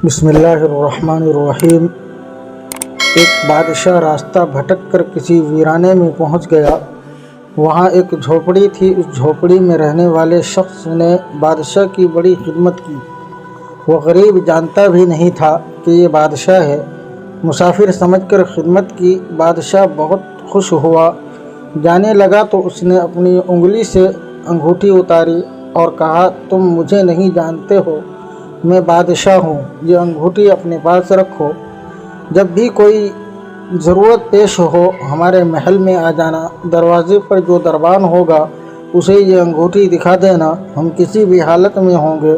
بسم اللہ الرحمن الرحیم۔ ایک بادشاہ راستہ بھٹک کر کسی ویرانے میں پہنچ گیا۔ وہاں ایک جھوپڑی تھی۔ اس جھوپڑی میں رہنے والے شخص نے بادشاہ کی بڑی خدمت کی۔ وہ غریب جانتا بھی نہیں تھا کہ یہ بادشاہ ہے۔ مسافر سمجھ کر خدمت کی۔ بادشاہ بہت خوش ہوا۔ جانے لگا تو اس نے اپنی انگلی سے انگوٹھی اتاری اور کہا، تم مجھے نہیں جانتے ہو، میں بادشاہ ہوں، یہ انگوٹھی اپنے پاس رکھو۔ جب بھی کوئی ضرورت پیش ہو ہمارے محل میں آ جانا۔ دروازے پر جو دربان ہوگا اسے یہ انگوٹھی دکھا دینا، ہم کسی بھی حالت میں ہوں گے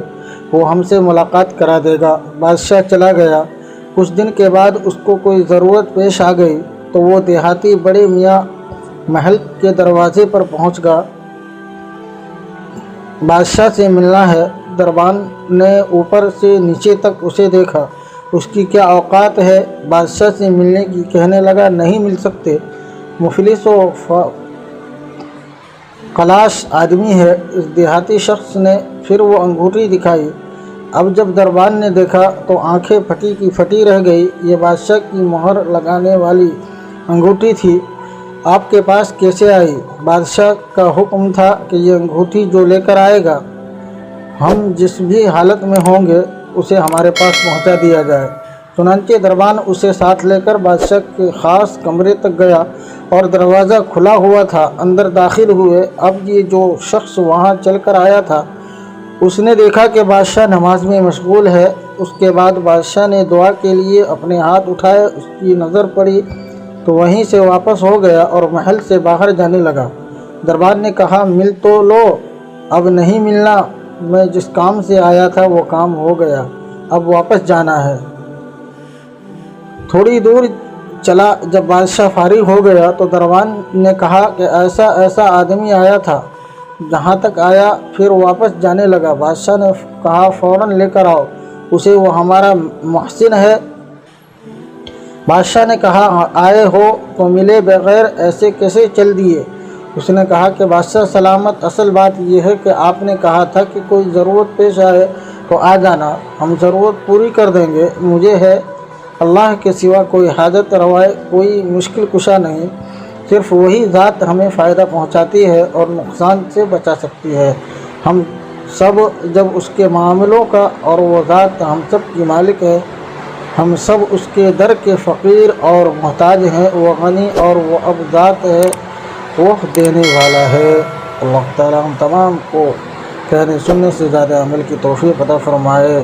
وہ ہم سے ملاقات کرا دے گا۔ بادشاہ چلا گیا۔ کچھ دن کے بعد اس کو کوئی ضرورت پیش آ گئی تو وہ دیہاتی بڑے میاں محل کے دروازے پر پہنچ گیا۔ بادشاہ سے ملنا ہے۔ دربان نے اوپر سے نیچے تک اسے دیکھا۔ اس کی کیا اوقات ہے، بادشاہ سے ملنے کی کہنے لگا، نہیں مل سکتے، مفلس و خلاص آدمی ہے۔ اس دیہاتی شخص نے پھر وہ انگوٹھی دکھائی۔ اب جب دربان نے دیکھا تو آنکھیں پھٹی کی پھٹی رہ گئی۔ یہ بادشاہ کی مہر لگانے والی انگوٹھی تھی، آپ کے پاس کیسے آئی؟ بادشاہ کا حکم تھا کہ یہ انگوٹھی جو لے کر آئے گا، ہم جس بھی حالت میں ہوں گے اسے ہمارے پاس پہنچا دیا جائے۔ چنانچہ دربان اسے ساتھ لے کر بادشاہ کے خاص کمرے تک گیا اور دروازہ کھلا ہوا تھا۔ اندر داخل ہوئے۔ اب یہ جو شخص وہاں چل کر آیا تھا اس نے دیکھا کہ بادشاہ نماز میں مشغول ہے۔ اس کے بعد بادشاہ نے دعا کے لیے اپنے ہاتھ اٹھائے، اس کی نظر پڑی تو وہیں سے واپس ہو گیا اور محل سے باہر جانے لگا۔ دربان نے کہا، مل تو لو، اب نہیں ملنا، میں جس کام سے آیا تھا وہ کام ہو گیا، اب واپس جانا ہے۔ تھوڑی دور چلا۔ جب بادشاہ فارغ ہو گیا تو دربان نے کہا کہ ایسا آدمی آیا تھا، جہاں تک آیا پھر واپس جانے لگا۔ بادشاہ نے کہا، فوراً لے کر آؤ اسے، وہ ہمارا محسن ہے۔ بادشاہ نے کہا، آئے ہو تو ملے بغیر ایسے کیسے چل دیے؟ اس نے کہا کہ بادشاہ سلامت، اصل بات یہ ہے کہ آپ نے کہا تھا کہ کوئی ضرورت پیش آئے تو آ جانا، ہم ضرورت پوری کر دیں گے۔ مجھے ہے اللہ کے سوا کوئی حاجت روا، کوئی مشکل کشا نہیں، صرف وہی ذات ہمیں فائدہ پہنچاتی ہے اور نقصان سے بچا سکتی ہے۔ ہم سب جب اس کے معاملوں کا اور وہ ذات ہم سب کی مالک ہے، ہم سب اس کے در کے فقیر اور محتاج ہیں۔ وہ غنی اور وہ اب ذات ہے، وہ دینے والا ہے۔ اللہ تعالیٰ ہم تمام کو کہنے سننے سے زیادہ عمل کی توفیق عطا فرمائے۔